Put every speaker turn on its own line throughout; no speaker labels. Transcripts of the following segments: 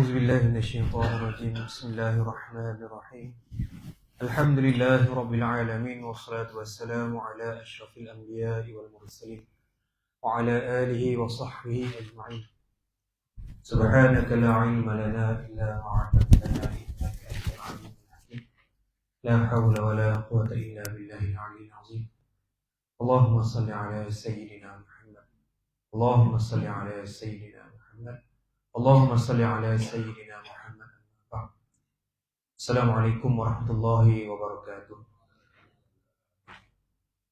أعوذ بالله من الشيطان الرجيم. بسم الله الرحمن الرحيم. الحمد لله رب العالمين، والصلاة والسلام على أشرف الأنبياء والمرسلين وعلى آله وصحبه أجمعين. سبحانك لا علم لنا إلا ما علمتنا إنك أنت العليم الحكيم. لا حول ولا قوة إلا بالله العلي العظيم. اللهم صل على سيدنا محمد. اللهم صل على سيدنا محمد. Allahumma salli ala sayyidina Muhammad. Assalamualaikum warahmatullahi wabarakatuh.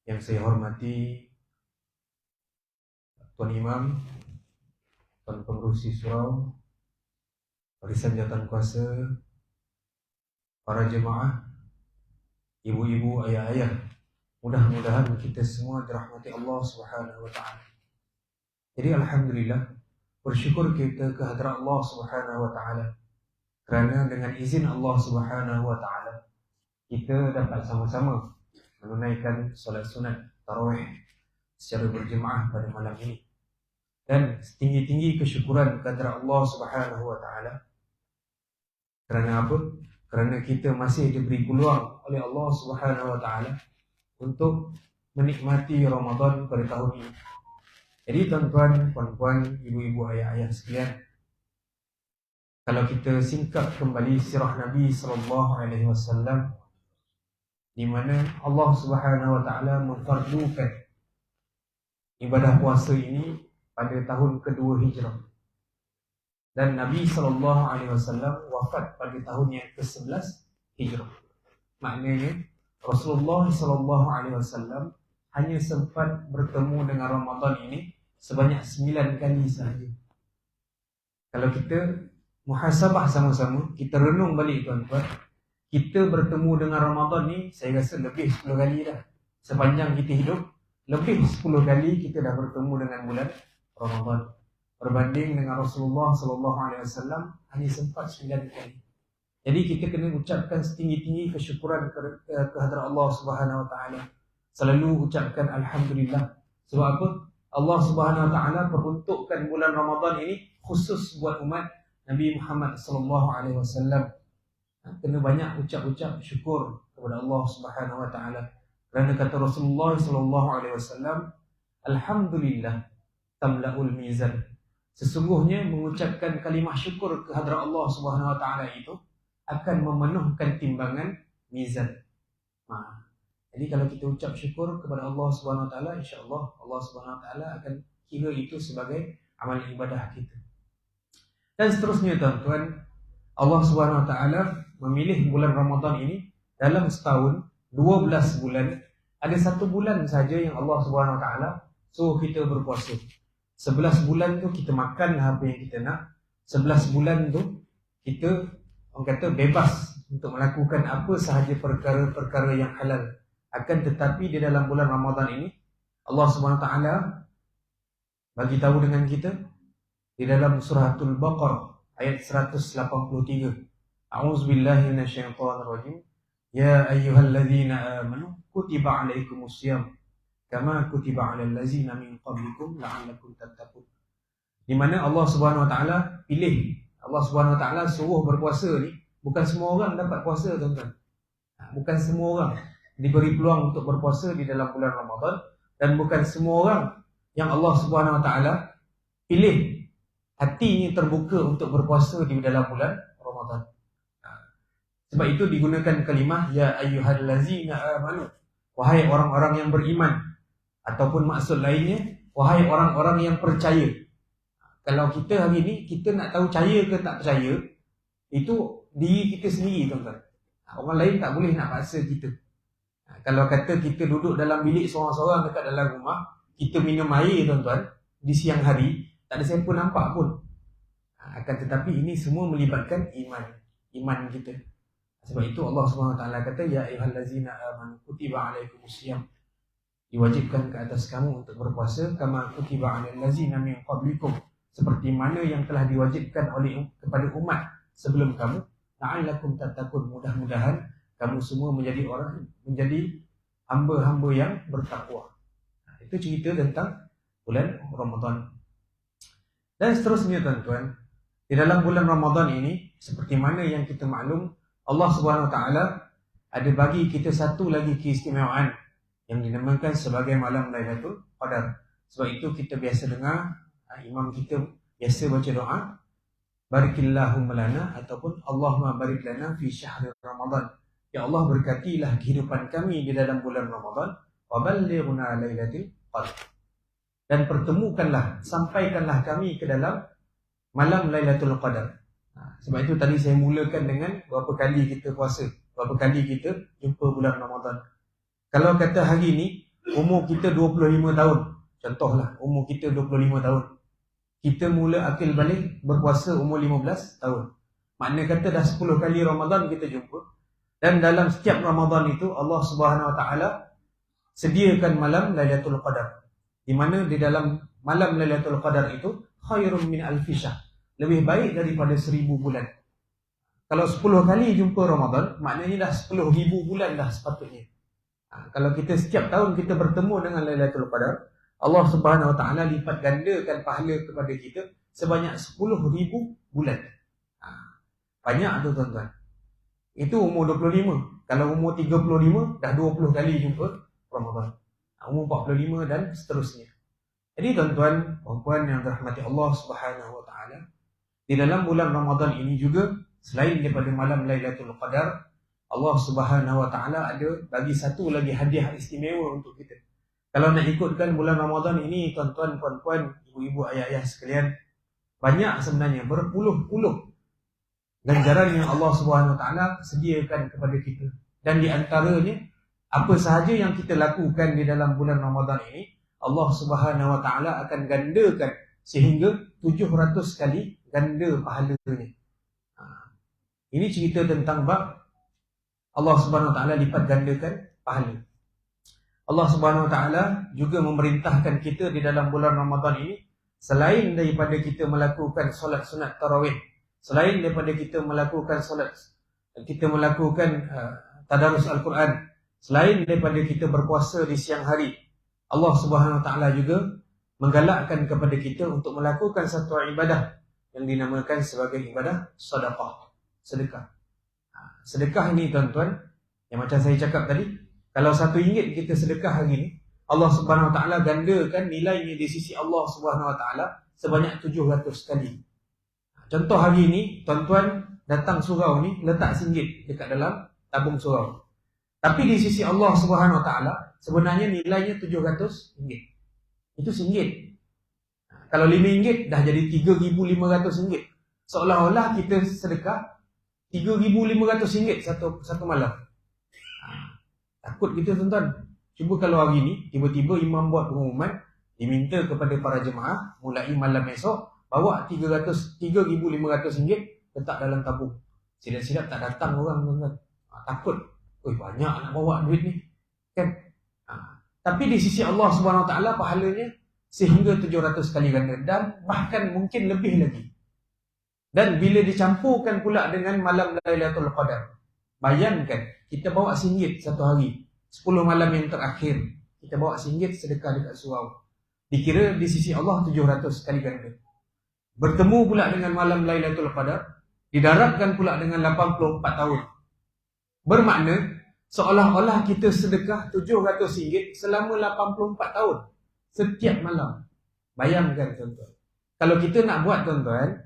Yang saya hormati Tuan Imam, Tuan Pengerusi Surau, Barisan Jawatan Kuasa, para jemaah, ibu-ibu, ayah-ayah, mudah-mudahan kita semua dirahmati Allah Subhanahu wa taala. Jadi alhamdulillah, bersyukur kita kehadrat Allah Subhanahu wa taala kerana dengan izin Allah Subhanahu wa taala kita dapat sama-sama menunaikan solat sunat tarawih secara berjemaah pada malam ini. Dan setinggi-tinggi kesyukuran kehadrat Allah Subhanahu wa taala. Kerana apa? Kerana kita masih diberi peluang oleh Allah Subhanahu wa taala untuk menikmati Ramadan pada tahun ini. Jadi tuan-tuan, puan-puan, ibu-ibu, ayah-ayah sekalian, kalau kita singkap kembali sirah Nabi SAW, di mana Allah Subhanahu wa taala memfardukan ibadah puasa ini pada tahun kedua Hijrah. Dan Nabi SAW wafat pada tahun yang ke-11 Hijrah. Maknanya Rasulullah SAW hanya sempat bertemu dengan Ramadan ini sebanyak 9 kali sahaja. Kalau kita muhasabah sama-sama, kita renung balik tuan-tuan, kita bertemu dengan Ramadan ni saya rasa lebih 10 kali dah. Sepanjang kita hidup, lebih 10 kali kita dah bertemu dengan bulan Ramadan. Berbanding dengan Rasulullah SAW hanya sempat 9 kali. Jadi kita kena ucapkan setinggi-tinggi kesyukuran kehadrat Allah Subhanahu wa taala. Selalu ucapkan alhamdulillah. Sebab apa? Allah Subhanahu wa taala peruntukkan bulan Ramadan ini khusus buat umat Nabi Muhammad sallallahu alaihi wasallam. Kena banyak ucap-ucap syukur kepada Allah Subhanahu wa taala. Kerana kata Rasulullah sallallahu alaihi wasallam, alhamdulillah tamlaul mizan. Sesungguhnya mengucapkan kalimah syukur kehadrat Allah Subhanahu wa taala itu akan memenuhkan timbangan mizan. Jadi kalau kita ucap syukur kepada Allah Subhanahu wa taala, insya-Allah Allah Subhanahu wa taala akan kira itu sebagai amal ibadah kita. Dan seterusnya tuan-tuan, Allah Subhanahu wa taala memilih bulan Ramadan ini dalam setahun 12 bulan, ada 1 bulan saja yang Allah Subhanahu wa taala suruh kita berpuasa. 11 bulan tu kita makanlah apa yang kita nak. 11 bulan tu kita orang kata bebas untuk melakukan apa sahaja perkara-perkara yang halal. Akan tetapi di dalam bulan Ramadan ini Allah Subhanahu wa taala bagi tahu dengan kita di dalam suratul Baqarah ayat 183. A'udzubillahi minasyaitonirrajim. Ya ayyuhalladzina amanu kutiba alaikumusiyam kama kutiba alal ladzina min qablikum la'allakum tattaqun. Di mana Allah Subhanahu wa taala pilih, Allah Subhanahu wa taala suruh berpuasa ni, bukan semua orang dapat puasa tuan-tuan. Bukan semua orang diberi peluang untuk berpuasa di dalam bulan Ramadan, dan bukan semua orang yang Allah Subhanahu wa taala pilih hatinya terbuka untuk berpuasa di dalam bulan Ramadan. Sebab itu digunakan kalimah ya ayyuhallazina amanu, wahai orang-orang yang beriman, ataupun maksud lainnya wahai orang-orang yang percaya. Kalau kita hari ini kita nak tahu percaya ke tak percaya, itu diri kita sendiri tuan-tuan. Orang lain tak boleh nak paksa kita. Kalau kata kita duduk dalam bilik seorang-seorang dekat dalam rumah, kita minum air tuan-tuan di siang hari, tak ada siapa nampak pun. Akan tetapi ini semua melibatkan iman kita. Sebab itu Allah Subhanahu wa taala kata ya ayyuhallazina amanu kutiba alaikumusiyam, diwajibkan ke atas kamu untuk berpuasa kama kutiba alal ladzina min qablikum, seperti mana yang telah diwajibkan oleh kepada umat sebelum kamu, la'allakum tattaqun, mudah-mudahan kamu semua menjadi hamba-hamba yang bertakwa. Itu cerita tentang bulan Ramadan. Dan seterusnya tuan-tuan, Di dalam bulan Ramadan ini, seperti mana yang kita maklum, Allah Subhanahu Wa Taala ada bagi kita satu lagi keistimewaan yang dinamakan sebagai malam Lailatul Qadar. Sebab itu kita biasa dengar imam kita biasa baca doa, Barikillahumma lana ataupun Allahumma barik lana fi syahri Ramadan. Ya Allah, berkatilah kehidupan kami di dalam bulan Ramadan, wa ballighna lailatul qadar. Dan pertemukanlah, sampaikanlah kami ke dalam malam Lailatul Qadar. Sebab itu tadi saya mulakan dengan berapa kali kita puasa, berapa kali kita jumpa bulan Ramadan. Kalau kata hari ni umur kita 25 tahun, contohlah umur kita 25 tahun, kita mula akil balik berpuasa umur 15 tahun. Makna kata dah 10 kali Ramadan kita jumpa. Dan dalam setiap Ramadan itu Allah Subhanahu Wa Taala sediakan malam Lailatul Qadar. Di mana di dalam malam Lailatul Qadar itu khairun min alfi syahr, lebih baik daripada 1000 bulan. Kalau 10 kali jumpa Ramadan, maknanya dah 10,000 bulan dah sepatutnya. Kalau kita setiap tahun kita bertemu dengan Lailatul Qadar, Allah Subhanahu Wa Taala lipat gandakan pahala kepada kita sebanyak 10,000 bulan. Banyak tu tuan-tuan. Itu umur 25. Kalau umur 35 dah 20 kali jumpa Ramadan. Umur 45 dan seterusnya. Jadi tuan-tuan, puan-puan yang dirahmati Allah Subhanahu Wa Taala, di dalam bulan Ramadan ini juga selain daripada malam Lailatul Qadar, Allah Subhanahu Wa Taala ada bagi satu lagi hadiah istimewa untuk kita. Kalau nak ikutkan bulan Ramadan ini, tuan-tuan, puan-puan, ibu-ibu, ayah-ayah sekalian, banyak sebenarnya, berpuluh-puluh ganjaran yang Allah Subhanahu Wa Taala sediakan kepada kita. Dan di antaranya, apa sahaja yang kita lakukan di dalam bulan Ramadan ini, Allah Subhanahu Wa Taala akan gandakan sehingga 700 kali ganda pahalanya. Ini cerita tentang bab Allah Subhanahu Wa Taala lipat gandakan pahala. Allah Subhanahu Wa Taala juga memerintahkan kita di dalam bulan Ramadan ini, selain daripada kita melakukan solat sunat tarawih, selain daripada kita melakukan solat, kita melakukan tadarus Al-Quran, selain daripada kita berpuasa di siang hari, Allah Subhanahu Wa Taala juga menggalakkan kepada kita untuk melakukan satu ibadah yang dinamakan sebagai ibadah sedekah. Sedekah. Sedekah ini tuan-tuan, yang macam saya cakap tadi, kalau RM1 kita sedekah hari ini, Allah Subhanahu Wa Taala gandakan nilainya di sisi Allah Subhanahu Wa Taala sebanyak 700 kali. Contoh hari ini, tuan-tuan datang surau ni letak RM1 dekat dalam tabung surau. Tapi di sisi Allah Subhanahu Wa Taala sebenarnya nilainya RM700. Itu RM1. Kalau RM5 dah jadi RM3,500. Seolah-olah kita sedekah RM3,500 satu malam. Takut kita tuan-tuan. Cuba kalau hari ni tiba-tiba imam buat pengumuman, diminta kepada para jemaah mulai malam esok bawa RM3,500 letak dalam tabung. Silap-silap tak datang orang tuan-tuan. Takut. Banyak nak bawa duit ni. Kan? Tapi di sisi Allah Subhanahu Wa Taala pahalanya sehingga 700 kali ganda dan bahkan mungkin lebih lagi. Dan bila dicampurkan pula dengan malam Lailatul Qadar, bayangkan kita bawa RM1 satu hari, 10 malam yang terakhir, kita bawa RM1 sedekah dekat surau. Dikira di sisi Allah 700 kali ganda. Bertemu pula dengan malam Lailatul Qadar, didarabkan pula dengan 84 tahun. Bermakna seolah-olah kita sedekah RM700 selama 84 tahun setiap malam. Bayangkan tuan-tuan. Kalau kita nak buat tuan-tuan,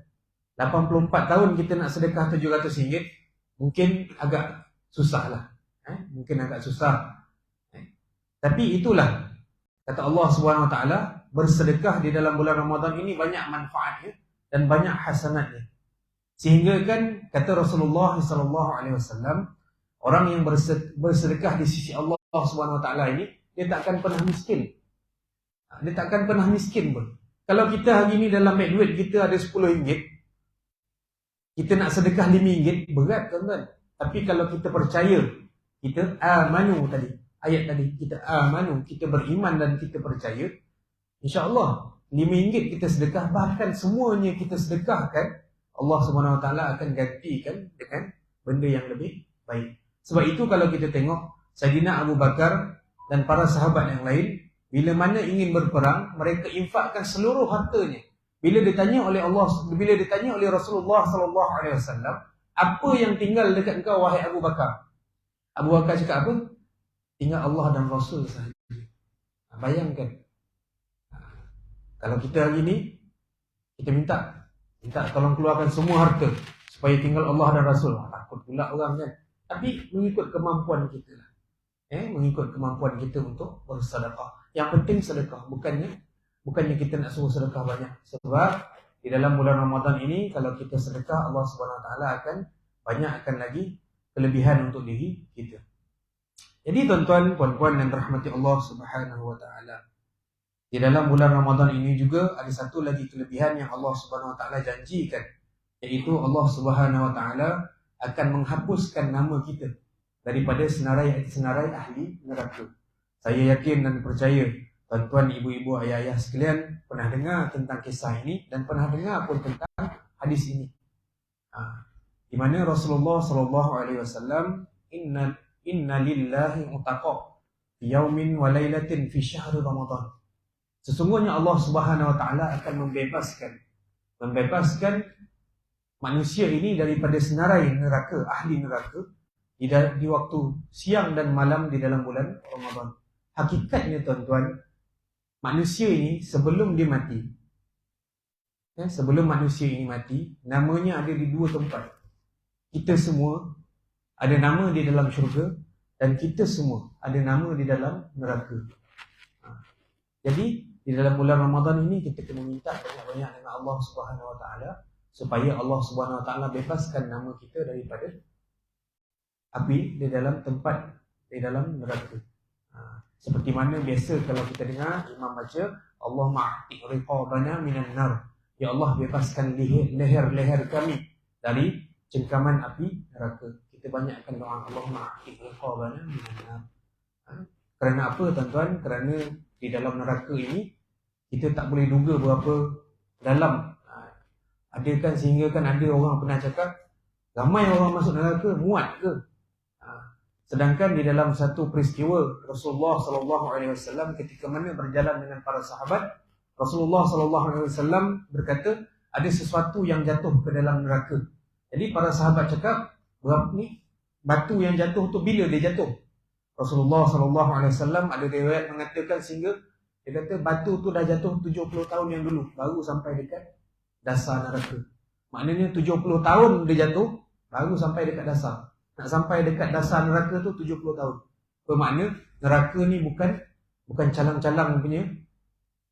84 tahun kita nak sedekah RM700, mungkin agak susah lah. Mungkin agak susah. Tapi itulah kata Allah Subhanahu Wa Taala, bersedekah di dalam bulan Ramadan ini banyak manfaatnya dan banyak hasanatnya. Sehingga kan kata Rasulullah SAW, orang yang bersedekah di sisi Allah Subhanahu Wa Taala ini, dia tak akan pernah miskin. Dia tak akan pernah miskin pun. Kalau kita hari ini dalam beg duit kita ada RM10, kita nak sedekah RM5, berat tuan-tuan. Tapi kalau kita percaya, kita amanu tadi, ayat tadi, kita amanu, kita beriman dan kita percaya, insya-Allah RM5 kita sedekah, bahkan semuanya kita sedekahkan, Allah Subhanahu Wa Taala akan gantikan dengan benda yang lebih baik. Sebab itu kalau kita tengok Sayyidina Abu Bakar dan para sahabat yang lain, bila mana ingin berperang, mereka infakkan seluruh hartanya. Bila ditanya oleh Rasulullah sallallahu alaihi wasallam, apa yang tinggal dekat engkau wahai Abu Bakar? Abu Bakar cakap apa? Tinggal Allah dan Rasul sahaja. Bayangkan. Kalau kita hari ni, kita minta tolong keluarkan semua harta supaya tinggal Allah dan Rasul. Takut pula orang kan. Tapi mengikut kemampuan kita lah. Mengikut kemampuan kita untuk bersedekah. Yang penting sedekah, bukannya kita nak suruh sedekah banyak. Sebab di dalam bulan Ramadan ini, kalau kita sedekah, Allah Subhanahu Wa Taala akan banyakkan lagi kelebihan untuk diri kita. Jadi tuan-tuan, puan-puan yang dirahmati Allah Subhanahu Wa Taala, di dalam bulan Ramadan ini juga ada satu lagi kelebihan yang Allah Subhanahu Wa Taala janjikan, iaitu Allah Subhanahu Wa Taala akan menghapuskan nama kita daripada senarai ahli neraka. Saya yakin dan percaya tuan-tuan, ibu-ibu, ayah-ayah sekalian pernah dengar tentang kisah ini dan pernah dengar pun tentang hadis ini. Di mana Rasulullah sallallahu alaihi wasallam, inna lillahi mutaqab fi yaumin wa lailatin fi syahr Ramadan. Sesungguhnya Allah Subhanahu Wa Taala akan membebaskan manusia ini daripada senarai neraka, ahli neraka di waktu siang dan malam di dalam bulan Ramadan. Hakikatnya tuan-tuan, manusia ini sebelum dia mati, sebelum manusia ini mati, namanya ada di dua tempat. Kita semua ada nama di dalam syurga dan kita semua ada nama di dalam neraka. Jadi di dalam bulan Ramadan ini kita kena minta banyak-banyak dengan Allah Subhanahu Wa Taala supaya Allah Subhanahu Wa Taala bebaskan nama kita daripada api di dalam tempat di dalam neraka. Seperti mana biasa kalau kita dengar imam baca, Allahumma a'tiq riqabana minan nar. Ya Allah, bebaskan leher-leher kami dari cengkaman api neraka. Kita banyakkan doa Allahumma a'tiq riqabana minan nar. Kerana apa tuan-tuan? Kerana di dalam neraka ini kita tak boleh duga berapa dalam. Ada kan, sehingga kan ada orang pernah cakap, ramai orang masuk neraka, muat ke? Sedangkan di dalam satu peristiwa Rasulullah sallallahu alaihi wasallam ketika mana berjalan dengan para sahabat, Rasulullah sallallahu alaihi wasallam berkata ada sesuatu yang jatuh ke dalam neraka. Jadi para sahabat cakap, berapa ni batu yang jatuh tu, bila dia jatuh? Rasulullah sallallahu alaihi wasallam ada riwayat mengatakan sehingga dia kata batu tu dah jatuh 70 tahun yang dulu baru sampai dekat dasar neraka. Maknanya 70 tahun dia jatuh baru sampai dekat dasar. Nak sampai dekat dasar neraka tu 70 tahun. Bermakna neraka ni bukan calang-calang punya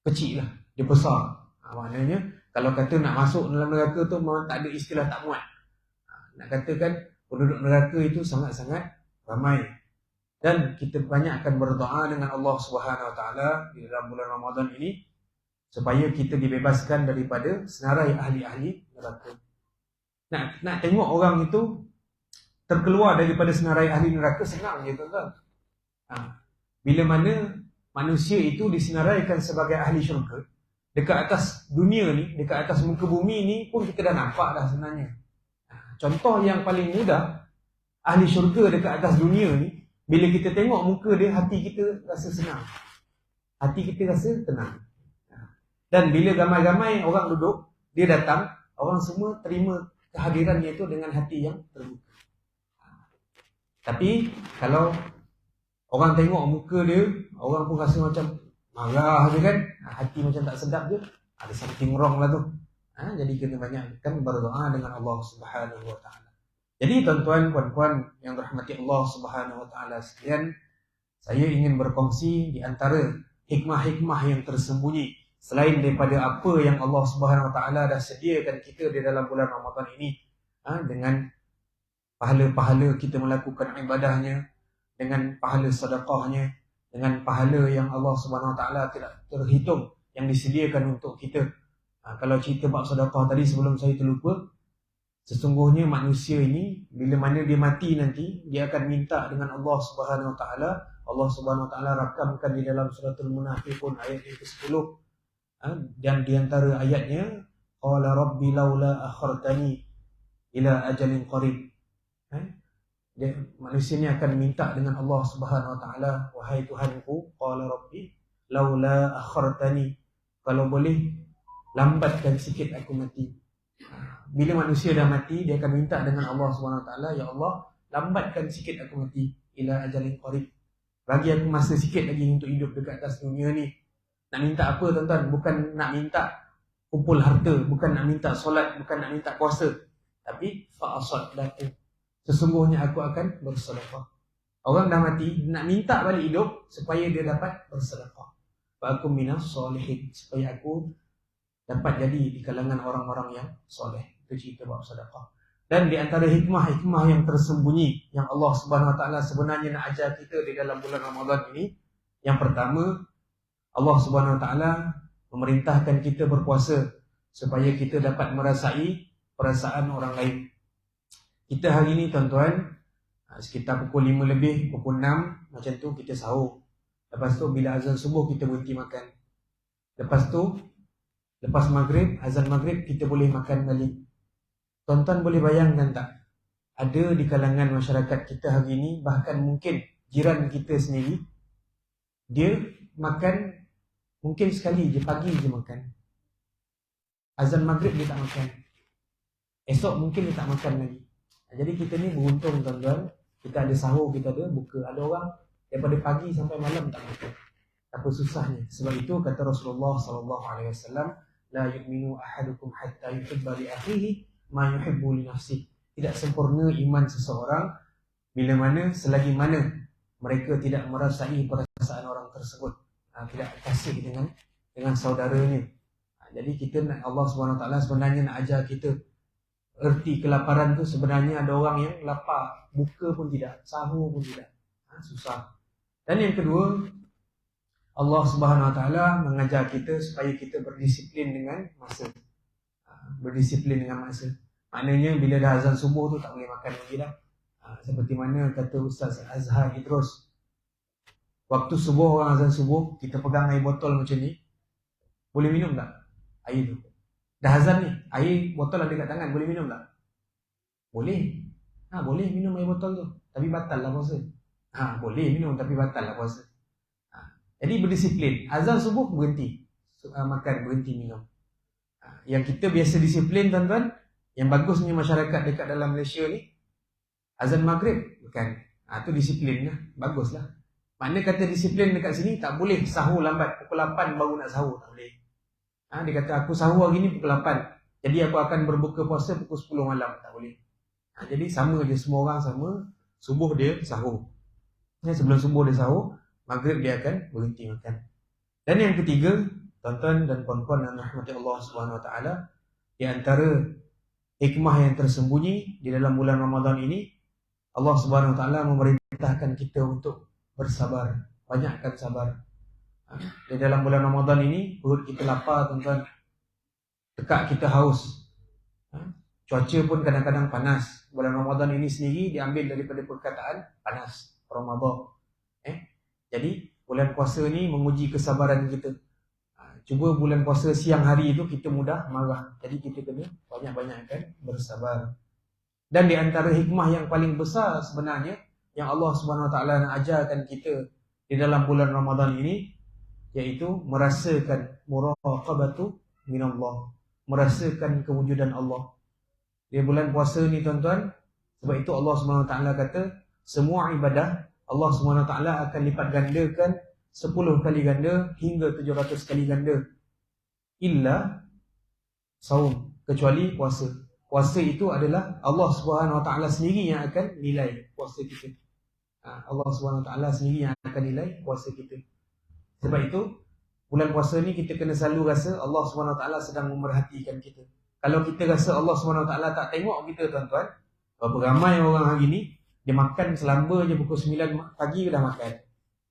kecil lah, dia besar. Maknanya kalau kata nak masuk dalam neraka tu memang tak ada istilah tak muat. Nak katakan penduduk neraka itu sangat-sangat ramai. Dan kita banyak akan berdoa dengan Allah Subhanahu Wa Taala di dalam bulan Ramadan ini supaya kita dibebaskan daripada senarai ahli-ahli neraka. Nak tengok orang itu terkeluar daripada senarai ahli neraka senang je tuan-tuan. Bila mana manusia itu disenaraikan sebagai ahli syurga, dekat atas dunia ni, dekat atas muka bumi ni pun kita dah nampak dah sebenarnya. Contoh yang paling mudah, ahli syurga dekat atas dunia ni, bila kita tengok muka dia, hati kita rasa senang, hati kita rasa tenang. Dan bila ramai-ramai orang duduk, dia datang, orang semua terima kehadirannya itu dengan hati yang terbuka. Tapi kalau orang tengok muka dia, orang pun rasa macam marah je kan, hati macam tak sedap je, ada something wrong lah tu. Jadi kena banyakkan berdoa dengan Allah Subhanahu Wa Taala. Jadi tuan-tuan, puan-puan yang dirahmati Allah Subhanahu Wa Taala sekalian, saya ingin berkongsi di antara hikmah-hikmah yang tersembunyi selain daripada apa yang Allah Subhanahu Wa Taala dah sediakan kita di dalam bulan Ramadan ini, dengan pahala-pahala kita melakukan ibadahnya, dengan pahala sedekahnya, dengan pahala yang Allah Subhanahu Wa Taala tidak terhitung yang disediakan untuk kita. Kalau cerita bab sedekah tadi sebelum saya terlupa, sesungguhnya manusia ini bila mana dia mati nanti, dia akan minta dengan Allah Subhanahu Wa Taala. Allah Subhanahu Wa Taala rakamkan di dalam suratul Munafiqun ayat yang ke-10, dan di antara ayatnya, qala rabbi laula akhartani ila ajalin qarib. Manusia ni akan minta dengan Allah Subhanahu Wa Taala, wahai Tuhanku, qala rabbi laula akhartani, kalau boleh lambatkan sikit aku mati. Bila manusia dah mati, dia akan minta dengan Allah SWT, ya Allah, lambatkan sikit aku mati ila ajalin qarib. Bagi aku masa sikit lagi untuk hidup dekat atas dunia ni. Nak minta apa tuan-tuan? Bukan nak minta kumpul harta, bukan nak minta solat, bukan nak minta puasa, tapi fa'asaddaqu, sesungguhnya aku akan bersedekah. Orang dah mati, nak minta balik hidup supaya dia dapat bersedekah. Fa'akum minas solihin, supaya aku dapat jadi di kalangan orang-orang yang soleh. Itu cerita bab sedekah. Dan di antara hikmah-hikmah yang tersembunyi yang Allah Subhanahu Wa Taala sebenarnya nak ajar kita di dalam bulan Ramadan ini, yang pertama, Allah Subhanahu Wa Taala memerintahkan kita berpuasa supaya kita dapat merasai perasaan orang lain. Kita hari ini tuan-tuan, sekitar pukul 5 lebih, pukul 6 macam tu kita sahur. Lepas tu bila azan subuh kita berhenti makan. Lepas tu lepas maghrib, azan maghrib kita boleh makan balik. Tuan-tuan boleh bayangkan tak? Ada di kalangan masyarakat kita hari ini, bahkan mungkin jiran kita sendiri, dia makan mungkin sekali je, pagi je makan. Azan maghrib dia tak makan. Esok mungkin dia tak makan lagi. Jadi kita ni beruntung tuan-tuan, kita ada sahur, kita ada buka. Ada orang daripada pagi sampai malam tak makan. Apa susahnya? Sebab itu kata Rasulullah SAW, la yu'minu ahadukum hatta yuhibba li akhihi ma yuhibbu li nafsihi. Tidak sempurna iman seseorang bila mana selagi mana mereka tidak merasai perasaan orang tersebut, tidak kasih dengan saudaranya. Jadi kita nak, Allah SWT sebenarnya nak ajar kita erti kelaparan tu. Sebenarnya ada orang yang lapar, buka pun tidak, sahur pun tidak, susah. Dan yang kedua, Allah SWT mengajar kita supaya kita berdisiplin dengan masa. Berdisiplin dengan masa. Maknanya bila dah azan subuh tu tak boleh makan lagi dah. Seperti mana kata Ustaz Azhar Idrus, waktu subuh, orang azan subuh, kita pegang air botol macam ni, boleh minum tak air tu? Dah azan ni, air botol ada kat tangan, boleh minum tak? Boleh. Boleh minum air botol tu, tapi batal lah puasa. Boleh minum tapi batal lah puasa. Jadi berdisiplin. Azan subuh berhenti makan, berhenti minum. Yang kita biasa disiplin tuan-tuan, yang bagusnya masyarakat dekat dalam Malaysia ni, azan maghrib bukan. Tu disiplin lah, baguslah. Makna kata disiplin dekat sini, tak boleh sahur lambat, pukul 8 baru nak sahur, tak boleh. Dia kata aku sahur hari ni pukul 8, jadi aku akan berbuka puasa pukul 10 malam, tak boleh. Jadi sama je, semua orang sama, subuh dia sahur. Sebelum subuh dia sahur, maghrib dia akan berhenti makan. Dan yang ketiga, tuan-tuan dan puan-puan yang rahmati Allah Subhanahu Wa Taala, di antara hikmah yang tersembunyi di dalam bulan Ramadan ini, Allah Subhanahu Wa Taala memerintahkan kita untuk bersabar, banyakkan sabar. Di dalam bulan Ramadan ini, perut kita lapar tuan-tuan, tekak kita haus, cuaca pun kadang-kadang panas. Bulan Ramadan ini sendiri diambil daripada perkataan panas, Ramadan. Jadi bulan puasa ni menguji kesabaran kita. Cuba bulan puasa siang hari itu kita mudah marah, jadi kita kena banyak-banyakkan bersabar. Dan di antara hikmah yang paling besar sebenarnya yang Allah Subhanahu Wa Taala nak ajarkan kita di dalam bulan Ramadan ini, iaitu merasakan muraqabatu minallah, merasakan kewujudan Allah. Di bulan puasa ni tuan-tuan, sebab itu Allah Subhanahu Wa Taala kata semua ibadah Allah Subhanahu Wa Taala akan lipat gandakan 10 kali ganda hingga 700 kali ganda, illa saum, kecuali puasa. Puasa itu adalah Allah Subhanahu Wa Taala sendiri yang akan nilai puasa kita. Allah Subhanahu Wa Taala sendiri yang akan nilai puasa kita. Sebab itu bulan puasa ni kita kena selalu rasa Allah Subhanahu Wa Taala sedang memerhatikan kita. Kalau kita rasa Allah Subhanahu Wa Taala tak tengok kita tuan-tuan, berapa ramai orang hari ni dia makan selamba je pukul 9 pagi dah makan,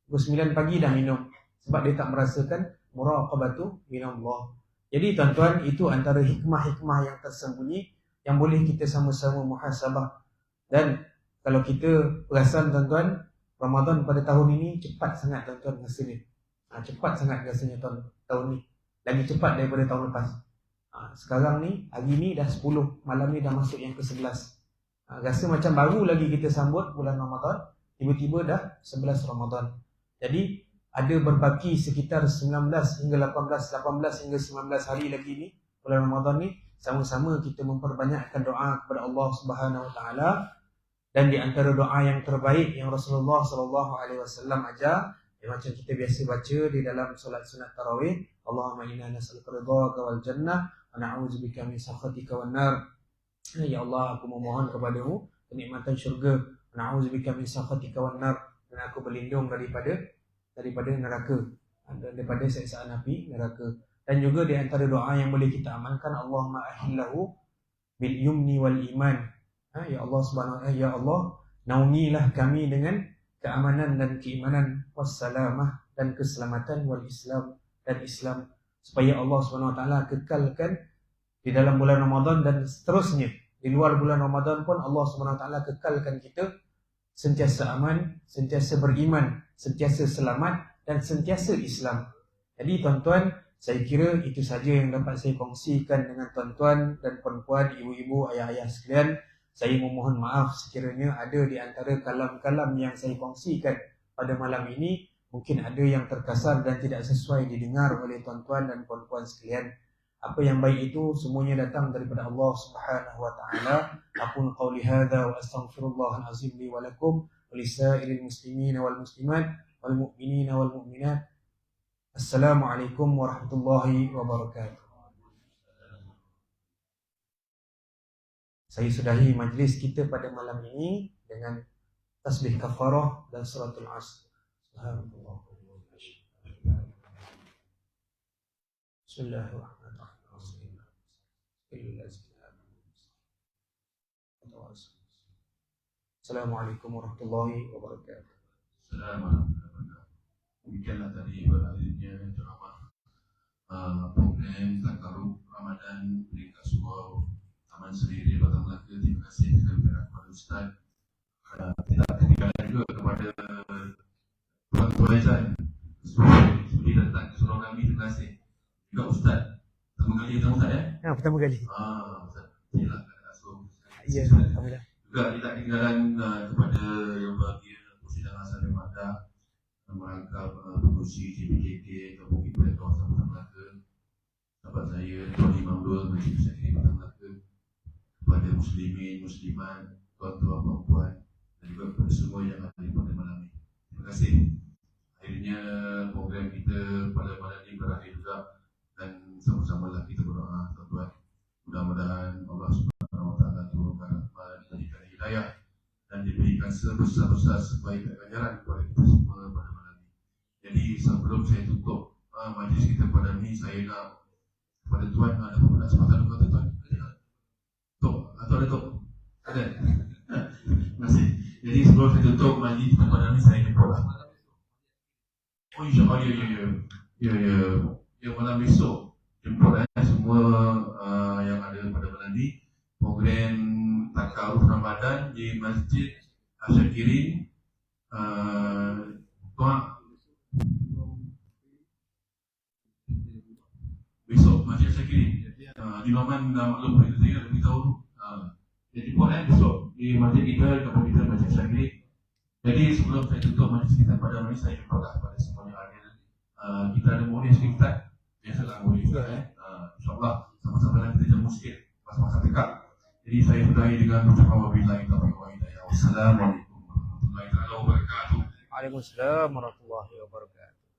pukul 9 pagi dah minum, sebab dia tak merasakan muraqabatu minallah. Jadi tuan-tuan, itu antara hikmah-hikmah yang tersembunyi yang boleh kita sama-sama muhasabah. Dan kalau kita perasan tuan-tuan, Ramadan pada tahun ini cepat sangat tuan-tuan rasanya. Cepat sangat rasanya tahun ni, lagi cepat daripada tahun lepas. Sekarang ni, hari ni dah 10, malam ni dah masuk yang ke-11. Rasa macam baru lagi kita sambut bulan Ramadan, tiba-tiba dah 11 Ramadan. Jadi ada berbaki sekitar 19 hingga 18 hingga 19 hari lagi ni, bulan Ramadan ni, sama-sama kita memperbanyakkan doa kepada Allah Subhanahu Wa Taala. Dan di antara doa yang terbaik yang Rasulullah sallallahu alaihi wasallam ajar, yang macam kita biasa baca di dalam solat sunat tarawih, Allahumma inna nas'aluka ridhaka wal jannah wa na'udzubika min sakhatika wan nar. Ya Allah, aku memohon kepadamu kenikmatan syurga, wa na'udzubika min sakhatika wan nar, dan aku berlindung daripada neraka, daripada siksaan api neraka. Dan juga di antara doa yang boleh kita amalkan, Allahumma ahillahu bil yumni wal iman. Ya Allah Subhanahu ya Allah, naungilah kami dengan keamanan dan keimanan, wassalamah dan keselamatan, wal Islam dan Islam, supaya Allah Subhanahu Wa Taala kekalkan di dalam bulan Ramadan dan seterusnya di luar bulan Ramadan pun Allah Subhanahu Wa Taala kekalkan kita sentiasa aman, sentiasa beriman, sentiasa selamat dan sentiasa Islam. Jadi tuan-tuan, saya kira itu saja yang dapat saya kongsikan dengan tuan-tuan dan puan-puan, ibu-ibu, ayah-ayah sekalian. Saya memohon maaf sekiranya ada di antara kalam-kalam yang saya kongsikan pada malam ini mungkin ada yang terkasar dan tidak sesuai didengar oleh tuan-tuan dan puan-puan sekalian. Apa yang baik itu semuanya datang daripada Allah Subhanahu Wa Taala. Aqul qawli hadza wa astaghfirullahal azim li wa lakum wa lisairil muslimin wal muslimat wal mu'minin wal mu'minat. Assalamualaikum warahmatullahi wabarakatuh. Saya sudahi majlis kita pada malam ini dengan tasbih kafarah dan suratul Asr. Subhanallah. Bismillahirrahmanirrahim. Assalamualaikum warahmatullahi wabarakatuh.
Assalamualaikum. Demikianlah tadi berakhirnya ceramah program Takarub Ramadan peringkat surau Taman Sendiri Batang Melaka. Terima kasih kepada Ustaz. Tidak ketinggalan juga kepada tuan-tuan Aizan sudi datang ke surau kami. Terima kasih juga Ustaz. Pertama kali datang Ustaz ya?
Ya, pertama kali.
Ustaz. Silakan asuh.
Ya, alhamdulillah.
Juga tidak ketinggalan kepada yang bahagia Persidangan Hasan Mada merangkap pengurusi JPJK Kampung Ibu Kawasan Batang Melaka, sahabat saya Tuan Imam Dul Majlis Sekretari Batang Melaka, kepada muslimin, muslimat, tuan-tuan, perempuan dan juga kepada semua yang hadir pada malam ini. Terima kasih. Akhirnya program kita pada malam ini berakhir juga, dan sama-samalah kita berdoa tuan-tuan. Mudah-mudahan Allah Subhanahu Wa Taala turunkan rahmat, diberikan hidayah dan diberikan sebesar-besar sebaik ganjaran kepada kita semua pada malam ini. Jadi sebelum saya tutup majlis kita pada ini, saya nak kepada tuan ada beberapa kesempatan untuk tuan. Tok atau ada tok? Ada. Terima kasih. Jadi sebelum saya tutup majlis kita pada ini, saya jemputlah. Oh insya-Allah, ya malam besok jemput semua yang ada pada malam ini. Program Takaruf Ramadan di Masjid Asyakirin besok Masjid Asyakirin di Maman maklum itu saya lebih tahu. Jadi buat besok di masjid kita, kampung kita Masjid Asyakirin. Jadi sebelum saya tutup majlis kita pada hari ini, saya jemputlah pada semuanya hadir. Kita ada murid sikit, biasalah murid InsyaAllah sama-sama kita jamu sikit masa-masa dekat. Jadi saya sudahi dengan ucapan wabillahi taufiq wal hidayah. Wassalamualaikum warahmatullahi wabarakatuh.
Waalaikumsalam warahmatullahi wabarakatuh.